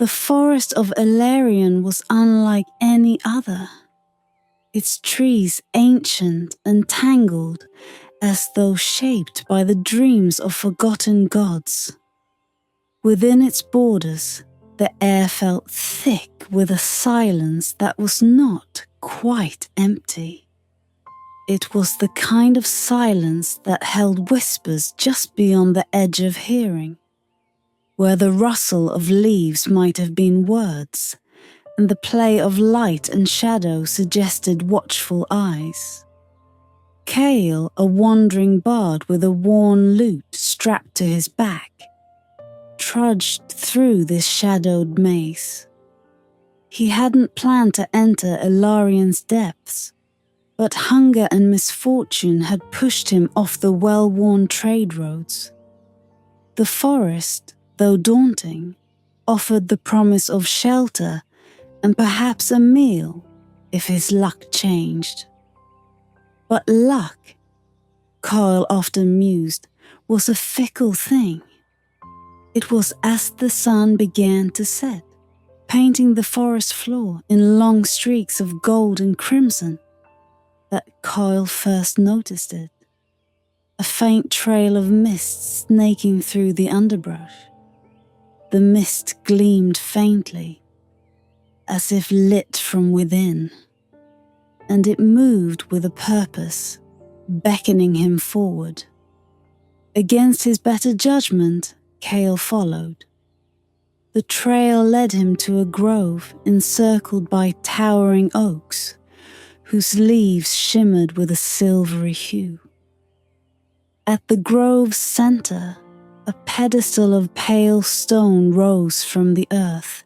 The forest of Elarion was unlike any other, its trees ancient and tangled, as though shaped by the dreams of forgotten gods. Within its borders, the air felt thick with a silence that was not quite empty. It was the kind of silence that held whispers just beyond the edge of hearing, where the rustle of leaves might have been words, and the play of light and shadow suggested watchful eyes. Kael, a wandering bard with a worn lute strapped to his back, trudged through this shadowed maze. He hadn't planned to enter Elarion's depths, but hunger and misfortune had pushed him off the well-worn trade roads. The forest, though daunting, offered the promise of shelter and perhaps a meal if his luck changed. But luck, Kael often mused, was a fickle thing. It was as the sun began to set, painting the forest floor in long streaks of gold and crimson, that Kael first noticed it. A faint trail of mist snaking through the underbrush. The mist gleamed faintly, as if lit from within, and it moved with a purpose, beckoning him forward. Against his better judgment, Kael followed. The trail led him to a grove encircled by towering oaks, whose leaves shimmered with a silvery hue. At the grove's center, a pedestal of pale stone rose from the earth,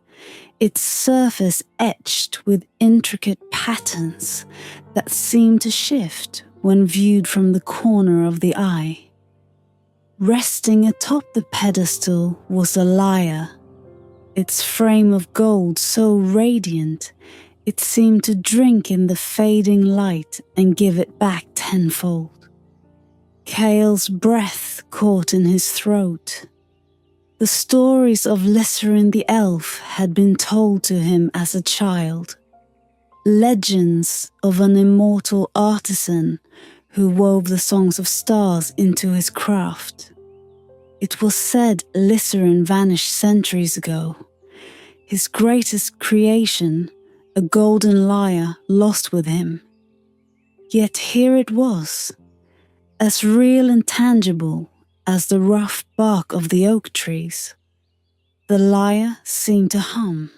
its surface etched with intricate patterns that seemed to shift when viewed from the corner of the eye. Resting atop the pedestal was a lyre, its frame of gold so radiant it seemed to drink in the fading light and give it back tenfold. Kael's breath caught in his throat. The stories of Lyserin the elf had been told to him as a child. Legends of an immortal artisan who wove the songs of stars into his craft. It was said Lyserin vanished centuries ago. His greatest creation, a golden lyre, lost with him. Yet here it was, as real and tangible as the rough bark of the oak trees. The lyre seemed to hum,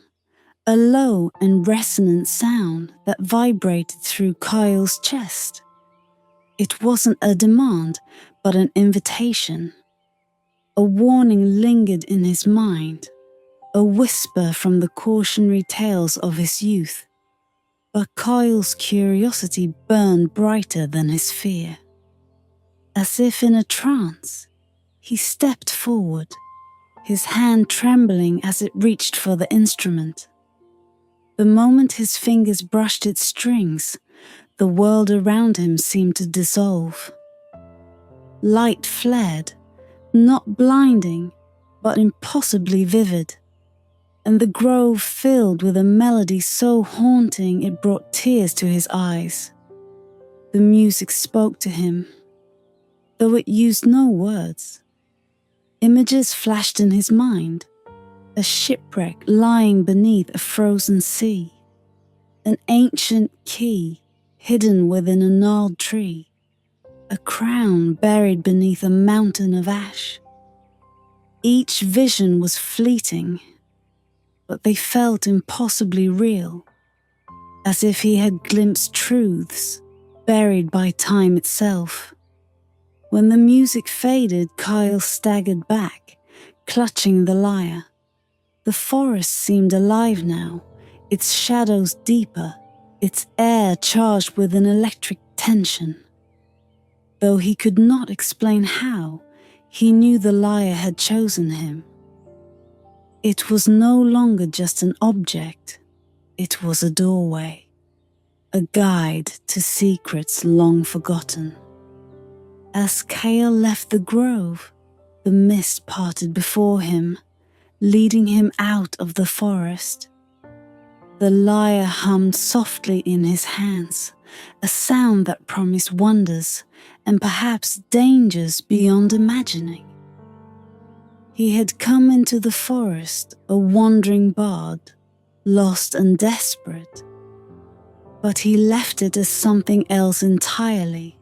a low and resonant sound that vibrated through Kael's chest. It wasn't a demand, but an invitation. A warning lingered in his mind, a whisper from the cautionary tales of his youth. But Kael's curiosity burned brighter than his fear. As if in a trance, he stepped forward, his hand trembling as it reached for the instrument. The moment his fingers brushed its strings, the world around him seemed to dissolve. Light flared, not blinding, but impossibly vivid, and the grove filled with a melody so haunting it brought tears to his eyes. The music spoke to him, though it used no words. Images flashed in his mind, a shipwreck lying beneath a frozen sea, an ancient key hidden within a gnarled tree, a crown buried beneath a mountain of ash. Each vision was fleeting, but they felt impossibly real, as if he had glimpsed truths buried by time itself. When the music faded, Kael staggered back, clutching the lyre. The forest seemed alive now, its shadows deeper, its air charged with an electric tension. Though he could not explain how, he knew the lyre had chosen him. It was no longer just an object, it was a doorway, a guide to secrets long forgotten. As Kael left the grove, the mist parted before him, leading him out of the forest. The lyre hummed softly in his hands, a sound that promised wonders and perhaps dangers beyond imagining. He had come into the forest a wandering bard, lost and desperate, but he left it as something else entirely.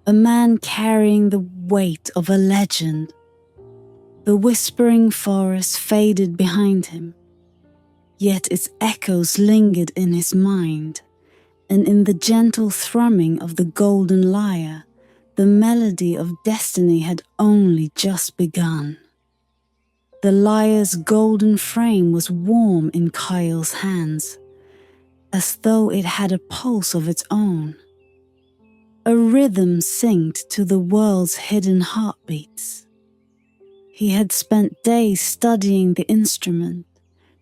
A man carrying the weight of a legend. The whispering forest faded behind him, yet its echoes lingered in his mind, and in the gentle thrumming of the golden lyre, the melody of destiny had only just begun. The lyre's golden frame was warm in Kael's hands, as though it had a pulse of its own. A rhythm synced to the world's hidden heartbeats. He had spent days studying the instrument,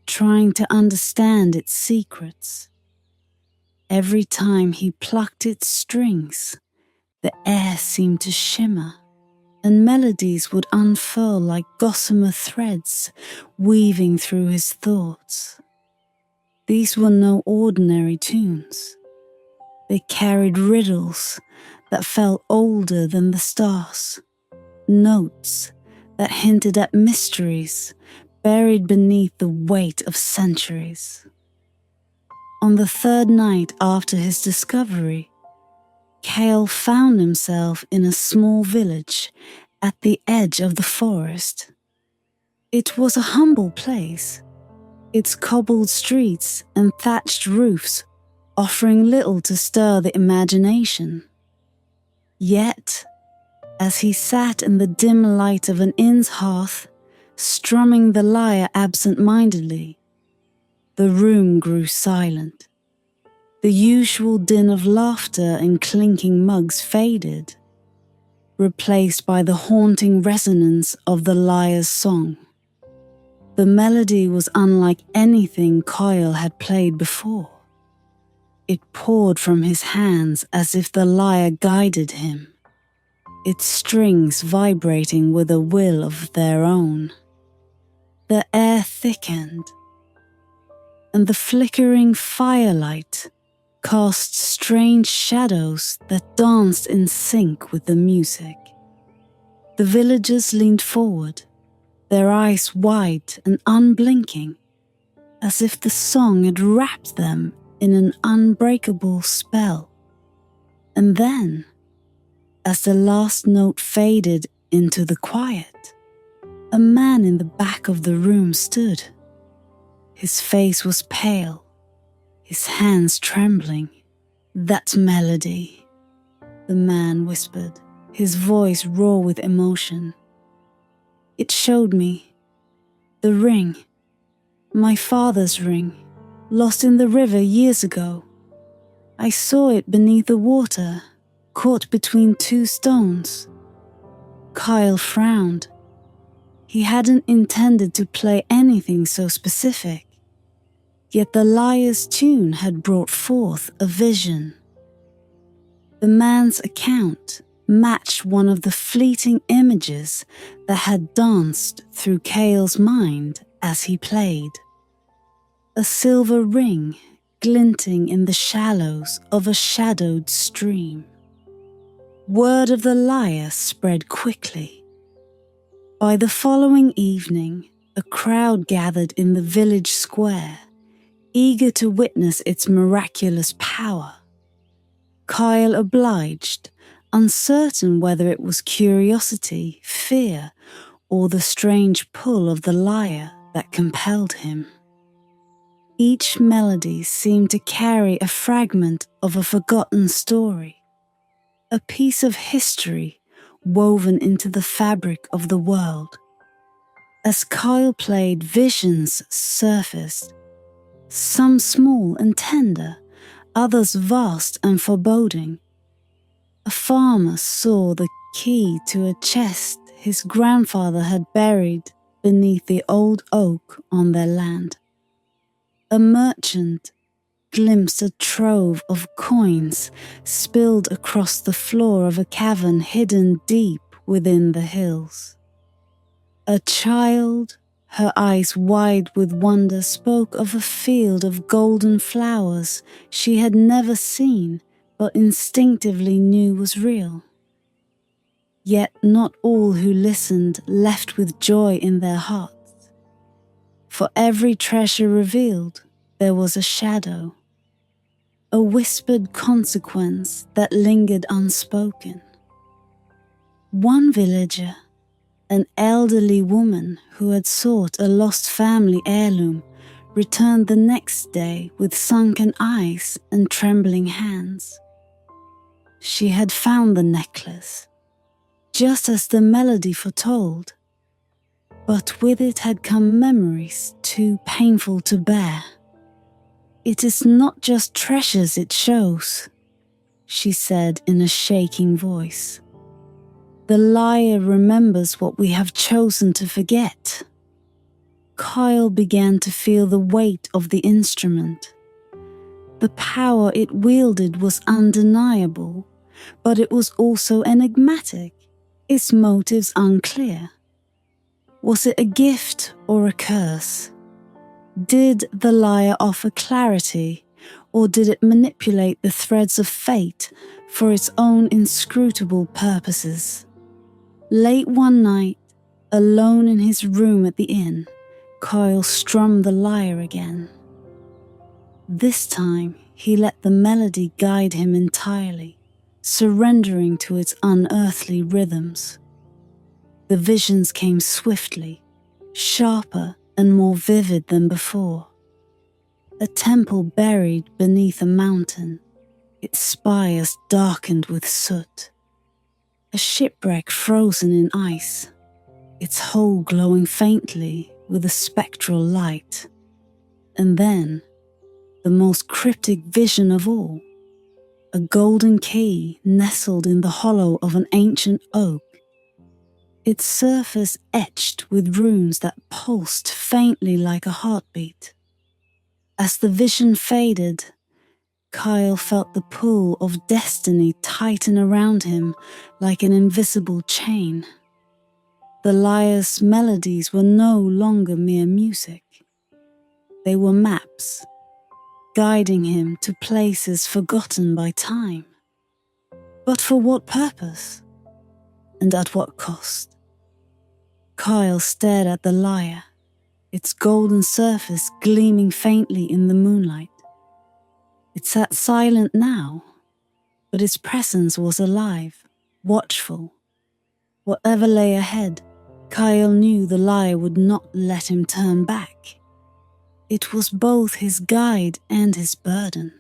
trying to understand its secrets. Every time he plucked its strings, the air seemed to shimmer, and melodies would unfurl like gossamer threads, weaving through his thoughts. These were no ordinary tunes. They carried riddles that felt older than the stars, notes that hinted at mysteries buried beneath the weight of centuries. On the third night after his discovery, Kael found himself in a small village at the edge of the forest. It was a humble place, its cobbled streets and thatched roofs offering little to stir the imagination. Yet, as he sat in the dim light of an inn's hearth, strumming the lyre absent-mindedly, the room grew silent. The usual din of laughter and clinking mugs faded, replaced by the haunting resonance of the lyre's song. The melody was unlike anything Kael had played before. It poured from his hands as if the lyre guided him, its strings vibrating with a will of their own. The air thickened, and the flickering firelight cast strange shadows that danced in sync with the music. The villagers leaned forward, their eyes wide and unblinking, as if the song had wrapped them in an unbreakable spell. And then, as the last note faded into the quiet, a man in the back of the room stood. His face was pale, his hands trembling. "That melody," the man whispered, his voice raw with emotion. "It showed me the ring, my father's ring, lost in the river years ago. I saw it beneath the water, caught between two stones." Kael frowned. He hadn't intended to play anything so specific. Yet the lyre's tune had brought forth a vision. The man's account matched one of the fleeting images that had danced through Kael's mind as he played. A silver ring glinting in the shallows of a shadowed stream. Word of the lyre spread quickly. By the following evening, a crowd gathered in the village square, eager to witness its miraculous power. Kael obliged, uncertain whether it was curiosity, fear, or the strange pull of the lyre that compelled him. Each melody seemed to carry a fragment of a forgotten story, a piece of history woven into the fabric of the world. As Kael played, visions surfaced, some small and tender, others vast and foreboding. A farmer saw the key to a chest his grandfather had buried beneath the old oak on their land. A merchant glimpsed a trove of coins spilled across the floor of a cavern hidden deep within the hills. A child Her eyes wide with wonder spoke of a field of golden flowers she had never seen but instinctively knew was real. Yet not all who listened left with joy in their hearts. For every treasure revealed, there was a shadow, a whispered consequence that lingered unspoken. One villager, an elderly woman who had sought a lost family heirloom, returned the next day with sunken eyes and trembling hands. She had found the necklace, just as the melody foretold, but with it had come memories too painful to bear. "It is not just treasures it shows," she said in a shaking voice. "The lyre remembers what we have chosen to forget." Kael began to feel the weight of the instrument. The power it wielded was undeniable, but it was also enigmatic, its motives unclear. Was it a gift or a curse? Did the lyre offer clarity, or did it manipulate the threads of fate for its own inscrutable purposes? Late one night, alone in his room at the inn, Kael strummed the lyre again. This time, he let the melody guide him entirely, surrendering to its unearthly rhythms. The visions came swiftly, sharper and more vivid than before. A temple buried beneath a mountain, its spires darkened with soot. A shipwreck frozen in ice, its hull glowing faintly with a spectral light. And then, the most cryptic vision of all, a golden key nestled in the hollow of an ancient oak, its surface etched with runes that pulsed faintly like a heartbeat. As the vision faded, Kael felt the pull of destiny tighten around him like an invisible chain. The lyre's melodies were no longer mere music. They were maps, guiding him to places forgotten by time. But for what purpose? And at what cost? Kael stared at the lyre, its golden surface gleaming faintly in the moonlight. It sat silent now, but its presence was alive, watchful. Whatever lay ahead, Kael knew the lyre would not let him turn back. It was both his guide and his burden,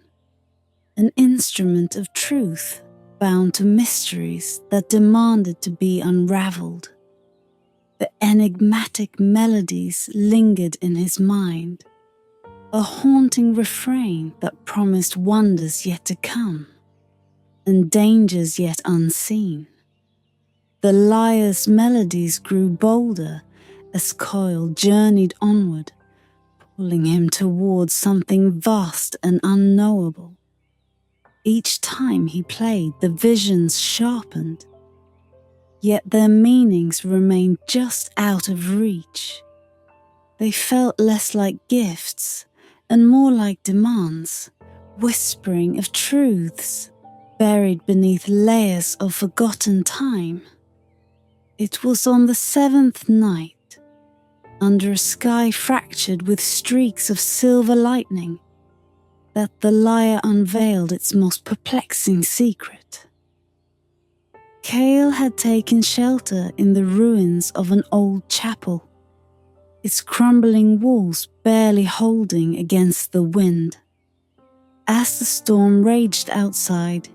an instrument of truth bound to mysteries that demanded to be unraveled. The enigmatic melodies lingered in his mind, a haunting refrain that promised wonders yet to come, and dangers yet unseen. The lyre's melodies grew bolder as Kael journeyed onward, pulling him towards something vast and unknowable. Each time he played, the visions sharpened, yet their meanings remained just out of reach. They felt less like gifts and more like demands, whispering of truths buried beneath layers of forgotten time. It was on the seventh night, under a sky fractured with streaks of silver lightning, that the lyre unveiled its most perplexing secret. Kael had taken shelter in the ruins of an old chapel, its crumbling walls barely holding against the wind. As the storm raged outside,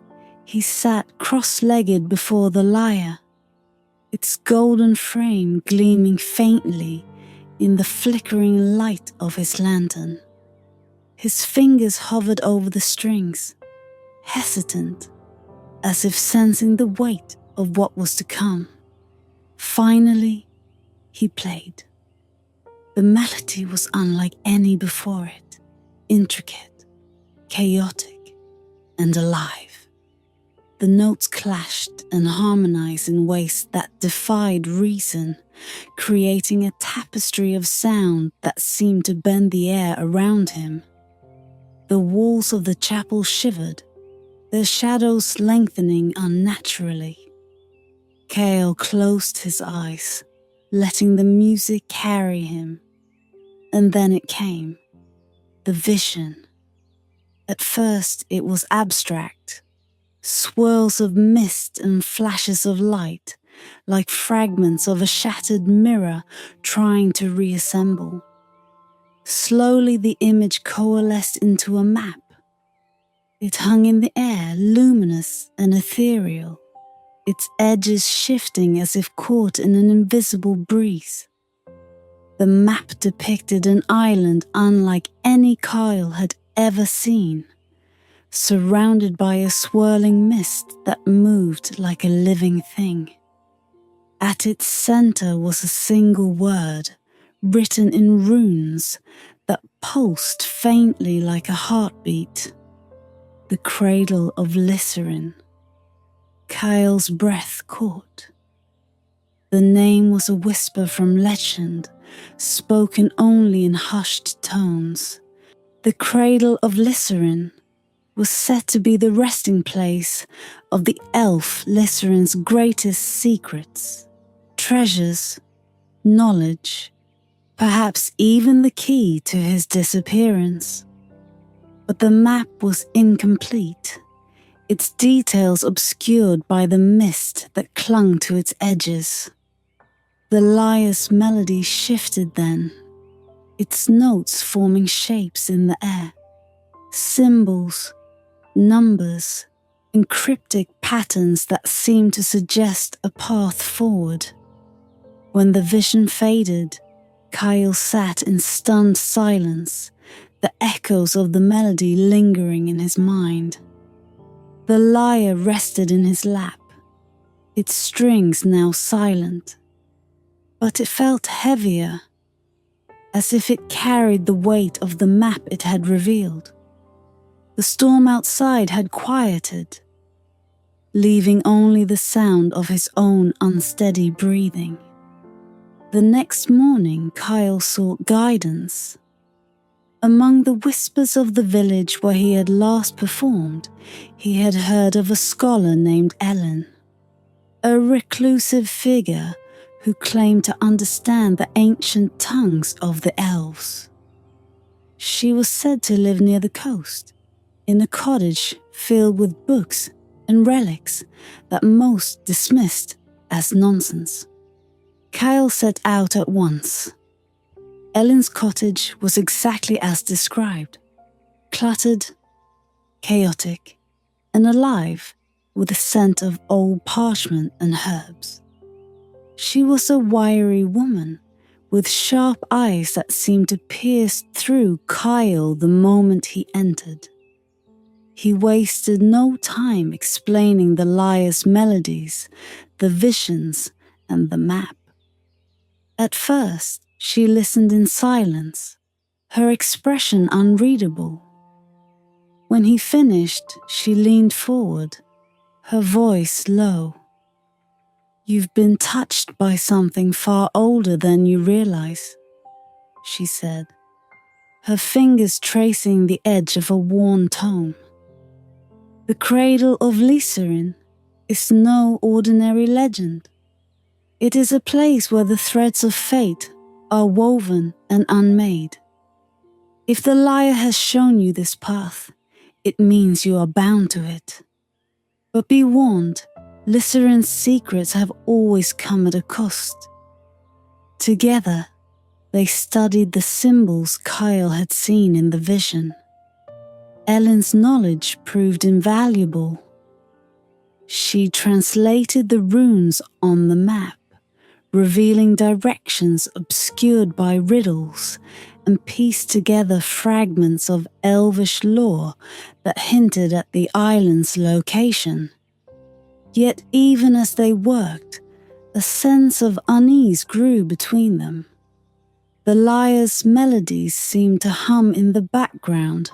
he sat cross-legged before the lyre, its golden frame gleaming faintly in the flickering light of his lantern. His fingers hovered over the strings, hesitant, as if sensing the weight of what was to come. Finally, he played. The melody was unlike any before it, intricate, chaotic, and alive. The notes clashed and harmonized in ways that defied reason, creating a tapestry of sound that seemed to bend the air around him. The walls of the chapel shivered, their shadows lengthening unnaturally. Kael closed his eyes, letting the music carry him. And then it came, the vision. At first it was abstract, swirls of mist and flashes of light, like fragments of a shattered mirror trying to reassemble. Slowly the image coalesced into a map. It hung in the air, luminous and ethereal, its edges shifting as if caught in an invisible breeze. The map depicted an island unlike any Kael had ever seen, surrounded by a swirling mist that moved like a living thing. At its center was a single word, written in runes that pulsed faintly like a heartbeat. The Cradle of Lyserin. Kael's breath caught. The name was a whisper from legend, spoken only in hushed tones. The Cradle of Lyserin was said to be the resting place of the elf Lyserin's greatest secrets, treasures, knowledge, perhaps even the key to his disappearance. But the map was incomplete, its details obscured by the mist that clung to its edges. The lyre's melody shifted then, its notes forming shapes in the air, symbols, numbers, and cryptic patterns that seemed to suggest a path forward. When the vision faded, Kael sat in stunned silence, the echoes of the melody lingering in his mind. The lyre rested in his lap, its strings now silent, but it felt heavier, as if it carried the weight of the map it had revealed. The storm outside had quieted, leaving only the sound of his own unsteady breathing. The next morning, Kael sought guidance. Among the whispers of the village where he had last performed, he had heard of a scholar named Ellen, a reclusive figure who claimed to understand the ancient tongues of the elves. She was said to live near the coast, in a cottage filled with books and relics that most dismissed as nonsense. Kael set out at once. Ellen's cottage was exactly as described, cluttered, chaotic, and alive with the scent of old parchment and herbs. She was a wiry woman with sharp eyes that seemed to pierce through Kael the moment he entered. He wasted no time explaining the lyre's melodies, the visions, and the map. At first, she listened in silence, her expression unreadable. When he finished, she leaned forward, her voice low. "You've been touched by something far older than you realize," she said, her fingers tracing the edge of a worn tome. "The Cradle of Lyserin is no ordinary legend. It is a place where the threads of fate are woven and unmade. If the lyre has shown you this path, it means you are bound to it. But be warned, Lyserin's secrets have always come at a cost." Together, they studied the symbols Kael had seen in the vision. Ellen's knowledge proved invaluable. She translated the runes on the map, revealing directions obscured by riddles, and pieced together fragments of elvish lore that hinted at the island's location. Yet even as they worked, a sense of unease grew between them. The lyre's melodies seemed to hum in the background,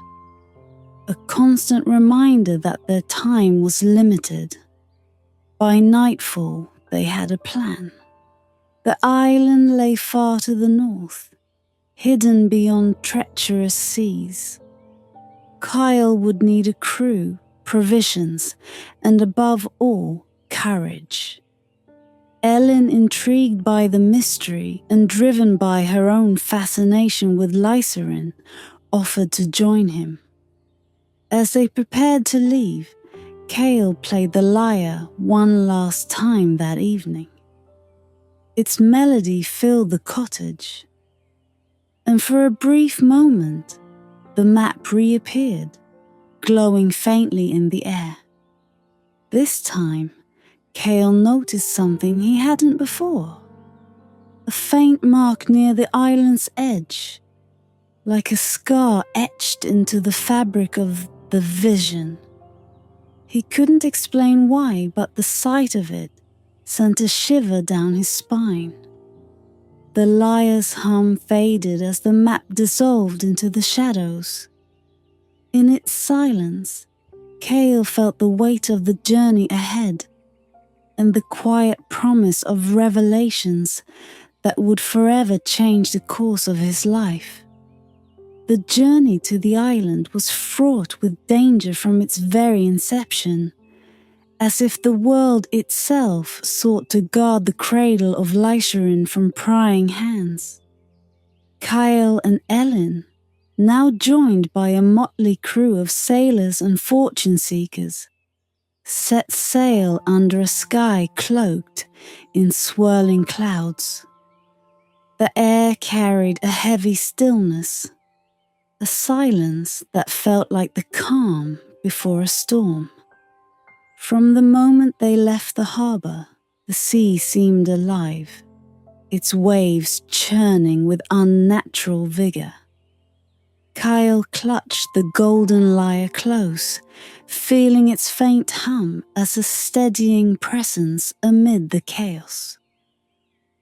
a constant reminder that their time was limited. By nightfall, they had a plan. The island lay far to the north, hidden beyond treacherous seas. Kael would need a crew, provisions, and above all, courage. Ellen, intrigued by the mystery and driven by her own fascination with Lyserin, offered to join him. As they prepared to leave, Kael played the lyre one last time that evening. Its melody filled the cottage, and for a brief moment, the map reappeared, glowing faintly in the air. This time, Kael noticed something he hadn't before. A faint mark near the island's edge, like a scar etched into the fabric of the vision. He couldn't explain why, but the sight of it sent a shiver down his spine. The lyre's hum faded as the map dissolved into the shadows. In its silence, Kael felt the weight of the journey ahead and the quiet promise of revelations that would forever change the course of his life. The journey to the island was fraught with danger from its very inception, as if the world itself sought to guard the Cradle of Lyserin from prying hands. Kael and Ellen, now joined by a motley crew of sailors and fortune-seekers, set sail under a sky cloaked in swirling clouds. The air carried a heavy stillness, a silence that felt like the calm before a storm. From the moment they left the harbour, the sea seemed alive, its waves churning with unnatural vigour. Kael clutched the golden lyre close, feeling its faint hum as a steadying presence amid the chaos.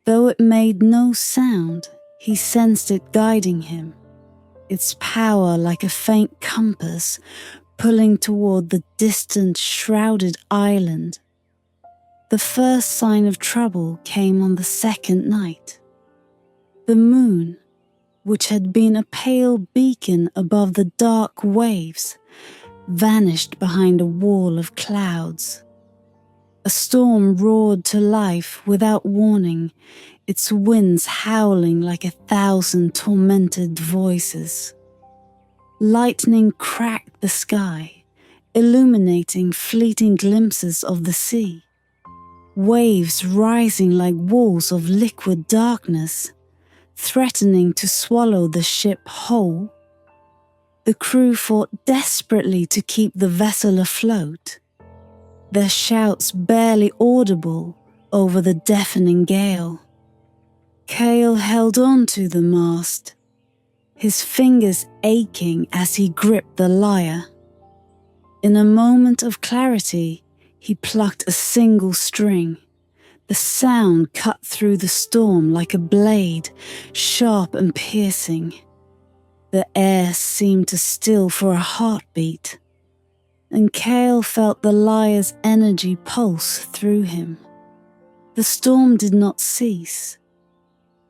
Though it made no sound, he sensed it guiding him, its power like a faint compass pulling toward the distant, shrouded island. The first sign of trouble came on the second night. The moon, which had been a pale beacon above the dark waves, vanished behind a wall of clouds. A storm roared to life without warning, its winds howling like 1,000 tormented voices. Lightning cracked the sky, illuminating fleeting glimpses of the sea. Waves rising like walls of liquid darkness, threatening to swallow the ship whole. The crew fought desperately to keep the vessel afloat, their shouts barely audible over the deafening gale. Kael held on to the mast, his fingers aching as he gripped the lyre. In a moment of clarity, he plucked a single string. The sound cut through the storm like a blade, sharp and piercing. The air seemed to still for a heartbeat, and Kael felt the lyre's energy pulse through him. The storm did not cease,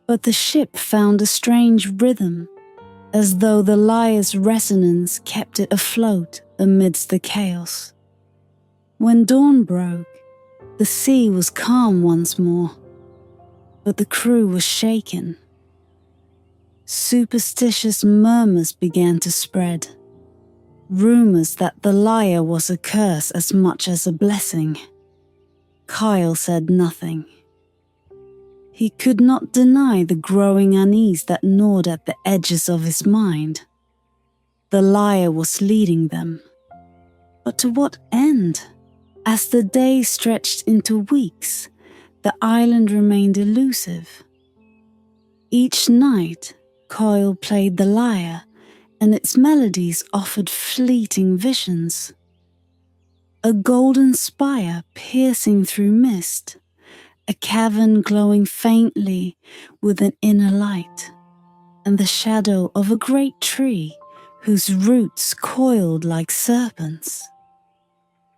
but the ship found a strange rhythm, as though the lyre's resonance kept it afloat amidst the chaos. When dawn broke, the sea was calm once more, but the crew was shaken. Superstitious murmurs began to spread, rumours that the lyre was a curse as much as a blessing. Kael said nothing. He could not deny the growing unease that gnawed at the edges of his mind. The lyre was leading them. But to what end? As the days stretched into weeks, the island remained elusive. Each night, Kael played the lyre, and its melodies offered fleeting visions. A golden spire piercing through mist, a cavern glowing faintly with an inner light, and the shadow of a great tree whose roots coiled like serpents.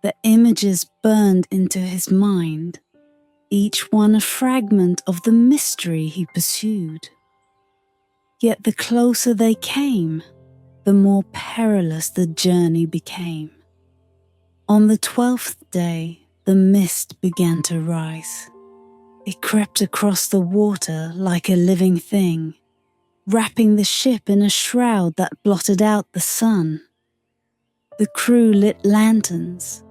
The images burned into his mind, each one a fragment of the mystery he pursued. Yet the closer they came, the more perilous the journey became. On the 12th day, the mist began to rise. It crept across the water like a living thing, wrapping the ship in a shroud that blotted out the sun. The crew lit lanterns,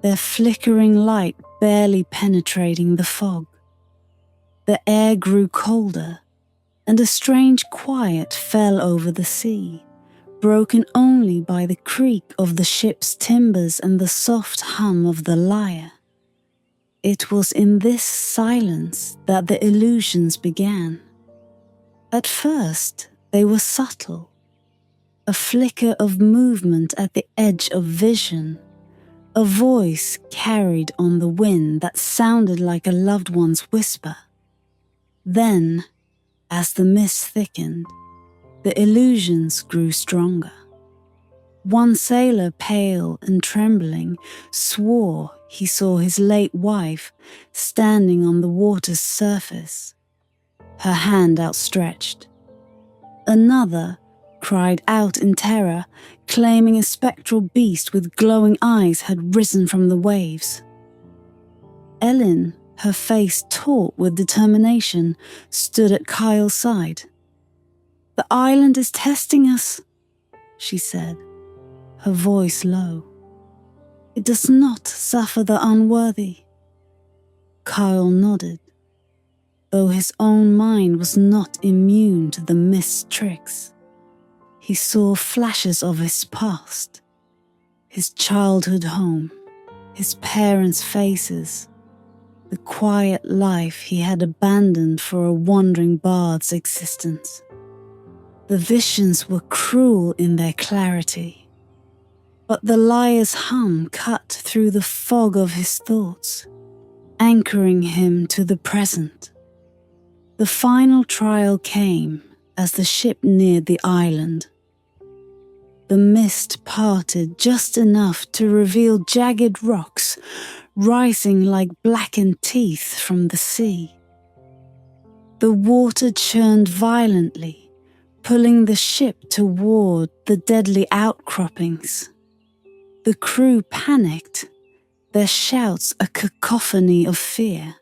their flickering light barely penetrating the fog. The air grew colder, and a strange quiet fell over the sea, broken only by the creak of the ship's timbers and the soft hum of the lyre. It was in this silence that the illusions began. At first, they were subtle, a flicker of movement at the edge of vision, a voice carried on the wind that sounded like a loved one's whisper. Then, as the mist thickened, the illusions grew stronger. One sailor, pale and trembling, swore he saw his late wife standing on the water's surface, her hand outstretched. Another cried out in terror, claiming a spectral beast with glowing eyes had risen from the waves. Ellen, her face taut with determination, stood at Kael's side. "The island is testing us," she said, her voice low. "It does not suffer the unworthy." Kael nodded, though his own mind was not immune to the mist's tricks. He saw flashes of his past, his childhood home, his parents' faces, the quiet life he had abandoned for a wandering bard's existence. The visions were cruel in their clarity, but the lyre's hum cut through the fog of his thoughts, anchoring him to the present. The final trial came as the ship neared the island. The mist parted just enough to reveal jagged rocks rising like blackened teeth from the sea. The water churned violently, pulling the ship toward the deadly outcroppings. The crew panicked, their shouts a cacophony of fear.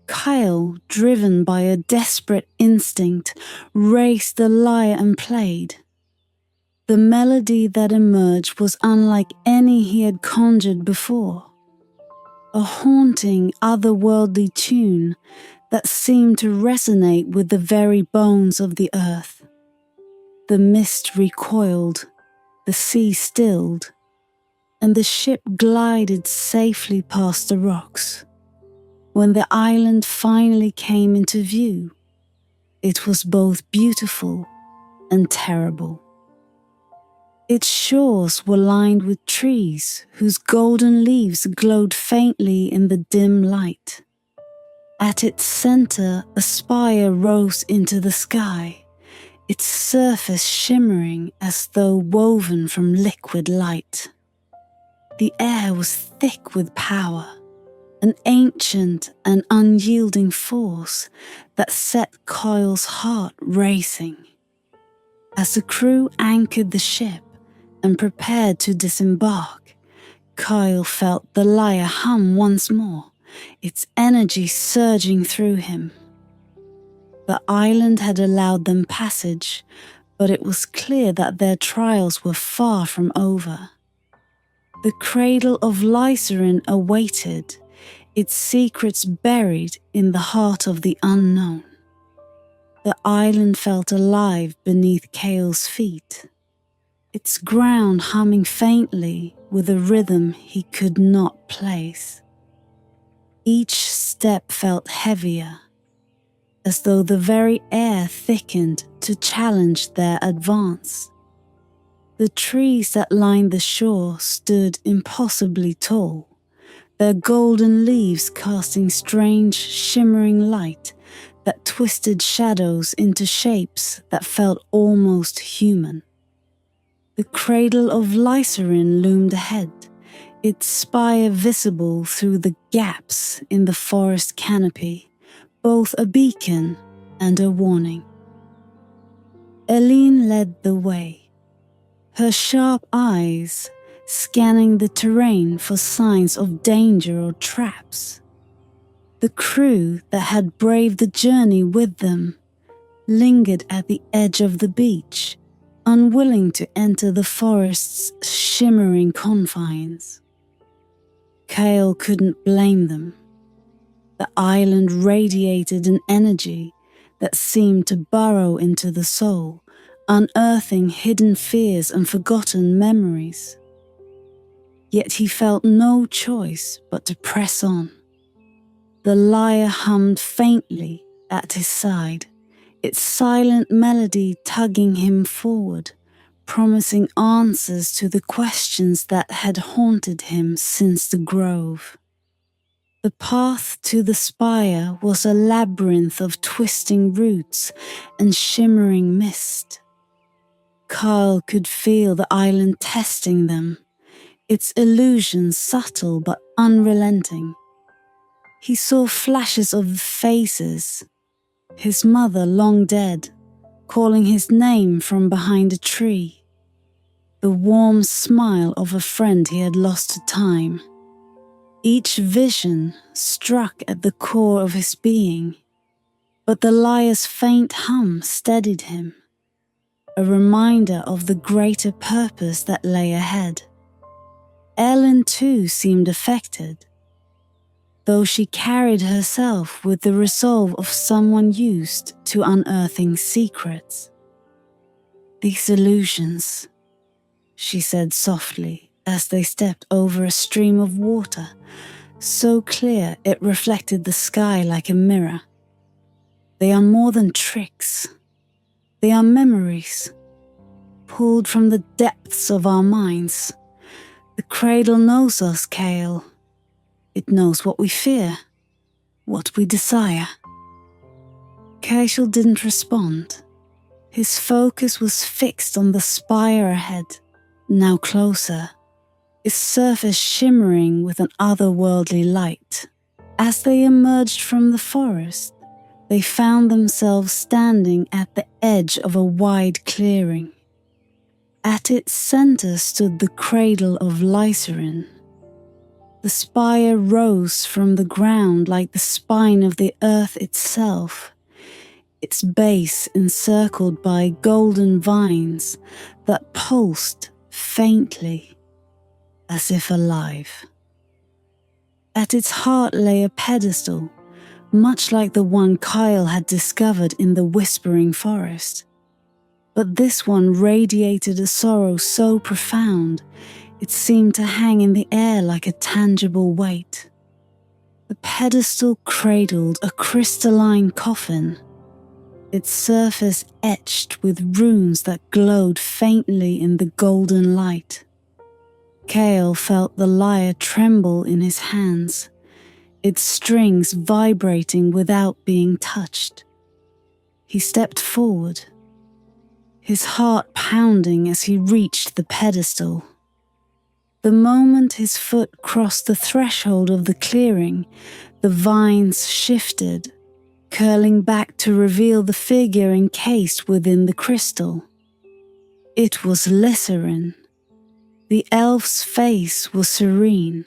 Kael, driven by a desperate instinct, raced the lyre and played. The melody that emerged was unlike any he had conjured before. A haunting, otherworldly tune that seemed to resonate with the very bones of the earth. The mist recoiled, the sea stilled, and the ship glided safely past the rocks. When the island finally came into view, it was both beautiful and terrible. Its shores were lined with trees whose golden leaves glowed faintly in the dim light. At its center, a spire rose into the sky, its surface shimmering as though woven from liquid light. The air was thick with power, an ancient and unyielding force that set Kael's heart racing. As the crew anchored the ship and prepared to disembark, Kael felt the lyre hum once more, its energy surging through him. The island had allowed them passage, but it was clear that their trials were far from over. The Cradle of Lyserin awaited, its secrets buried in the heart of the unknown. The island felt alive beneath Kael's feet, its ground humming faintly with a rhythm he could not place. Each step felt heavier, as though the very air thickened to challenge their advance. The trees that lined the shore stood impossibly tall, their golden leaves casting strange, shimmering light that twisted shadows into shapes that felt almost human. The Cradle of Lyserin loomed ahead, its spire visible through the gaps in the forest canopy, both a beacon and a warning. Eileen led the way, her sharp eyes scanning the terrain for signs of danger or traps. The crew that had braved the journey with them lingered at the edge of the beach, unwilling to enter the forest's shimmering confines. Kael couldn't blame them. The island radiated an energy that seemed to burrow into the soul, unearthing hidden fears and forgotten memories. Yet he felt no choice but to press on. The lyre hummed faintly at his side, its silent melody tugging him forward, promising answers to the questions that had haunted him since the grove. The path to the spire was a labyrinth of twisting roots and shimmering mist. Kael could feel the island testing them, its illusions subtle but unrelenting. He saw flashes of faces, his mother long dead, calling his name from behind a tree, the warm smile of a friend he had lost to time. Each vision struck at the core of his being, but the lyre's faint hum steadied him, a reminder of the greater purpose that lay ahead. Ellen too seemed affected, though she carried herself with the resolve of someone used to unearthing secrets. "These illusions," she said softly as they stepped over a stream of water, so clear it reflected the sky like a mirror. "They are more than tricks. They are memories, pulled from the depths of our minds. The cradle knows us, Kael. It knows what we fear, what we desire." Kael didn't respond. His focus was fixed on the spire ahead, now closer, its surface shimmering with an otherworldly light. As they emerged from the forest, they found themselves standing at the edge of a wide clearing. At its center stood the Cradle of Lyserin. The spire rose from the ground like the spine of the earth itself, its base encircled by golden vines that pulsed faintly, as if alive. At its heart lay a pedestal, much like the one Kael had discovered in the Whispering Forest. But this one radiated a sorrow so profound, it seemed to hang in the air like a tangible weight. The pedestal cradled a crystalline coffin, its surface etched with runes that glowed faintly in the golden light. Kael felt the lyre tremble in his hands, its strings vibrating without being touched. He stepped forward, his heart pounding as he reached the pedestal. The moment his foot crossed the threshold of the clearing, the vines shifted, curling back to reveal the figure encased within the crystal. It was Lyserin. The elf's face was serene,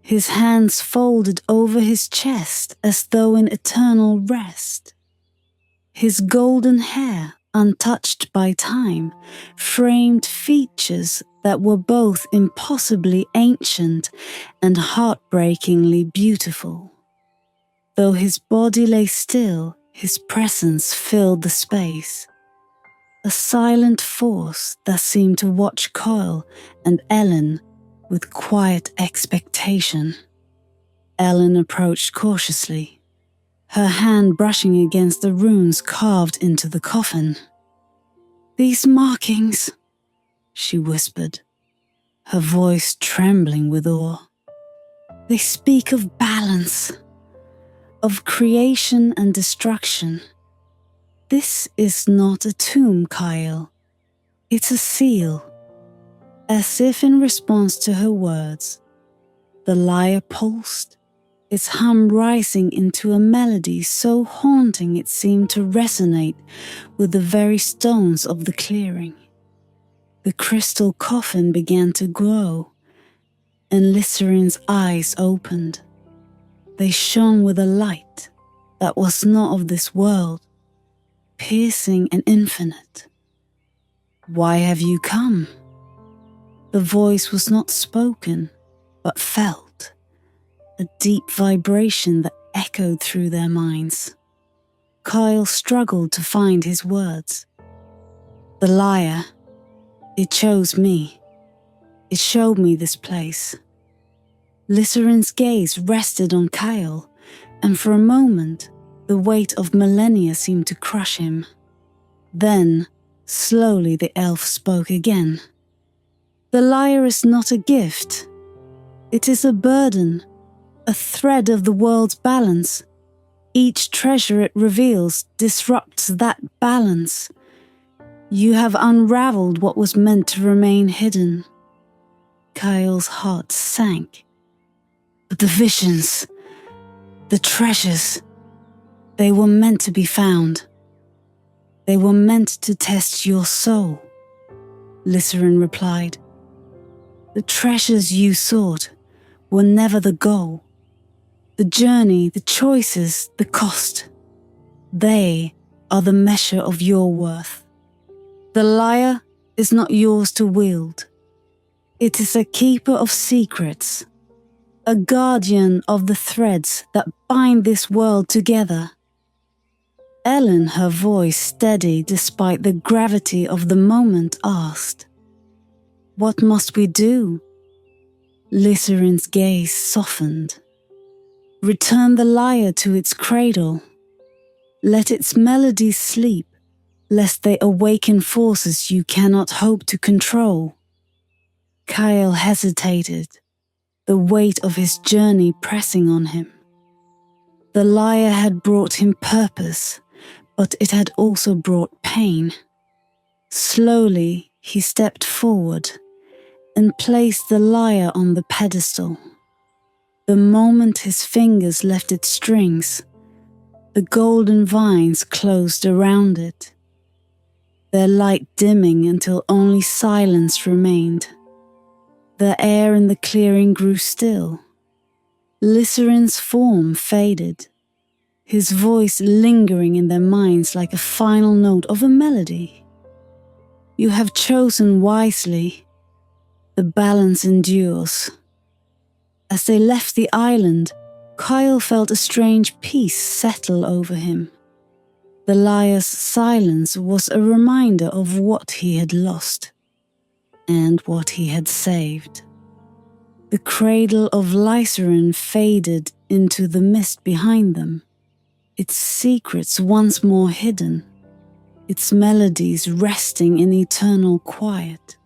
his hands folded over his chest as though in eternal rest. His golden hair, untouched by time, framed features that were both impossibly ancient and heartbreakingly beautiful. Though his body lay still, his presence filled the space, a silent force that seemed to watch Kael and Ellen with quiet expectation. Ellen approached cautiously, her hand brushing against the runes carved into the coffin. "These markings," she whispered, her voice trembling with awe. "They speak of balance, of creation and destruction. This is not a tomb, Kael. It's a seal." As if in response to her words, The lyre pulsed, its hum rising into a melody so haunting it seemed to resonate with the very stones of the clearing. The crystal coffin began to glow, and Lyserin's eyes opened. They shone with a light that was not of this world, piercing and infinite. "Why have you come?" The voice was not spoken, but felt, a deep vibration that echoed through their minds. Kael struggled to find his words. "The lyre, it chose me. It showed me this place." Lyserin's gaze rested on Kael, and for a moment, the weight of millennia seemed to crush him. Then, slowly the elf spoke again. "The lyre is not a gift. It is a burden, a thread of the world's balance. Each treasure it reveals disrupts that balance. You have unraveled what was meant to remain hidden." Kael's heart sank. "But the visions, the treasures, they were meant to be found. They were meant to test your soul," Lyserin replied. "The treasures you sought were never the goal. The journey, the choices, the cost, they are the measure of your worth. The lyre is not yours to wield. It is a keeper of secrets, a guardian of the threads that bind this world together." Ellen, her voice steady despite the gravity of the moment, asked, "What must we do?" Lyserin's gaze softened. "Return the lyre to its cradle. Let its melodies sleep, lest they awaken forces you cannot hope to control." Kael hesitated, the weight of his journey pressing on him. The lyre had brought him purpose, but it had also brought pain. Slowly, he stepped forward and placed the lyre on the pedestal. The moment his fingers left its strings, the golden vines closed around it, their light dimming until only silence remained. The air in the clearing grew still. Lyserin's form faded, his voice lingering in their minds like a final note of a melody. "You have chosen wisely. The balance endures." As they left the island, Kael felt a strange peace settle over him. The lyre's silence was a reminder of what he had lost and what he had saved. The Cradle of Lyserin faded into the mist behind them, its secrets once more hidden, its melodies resting in eternal quiet.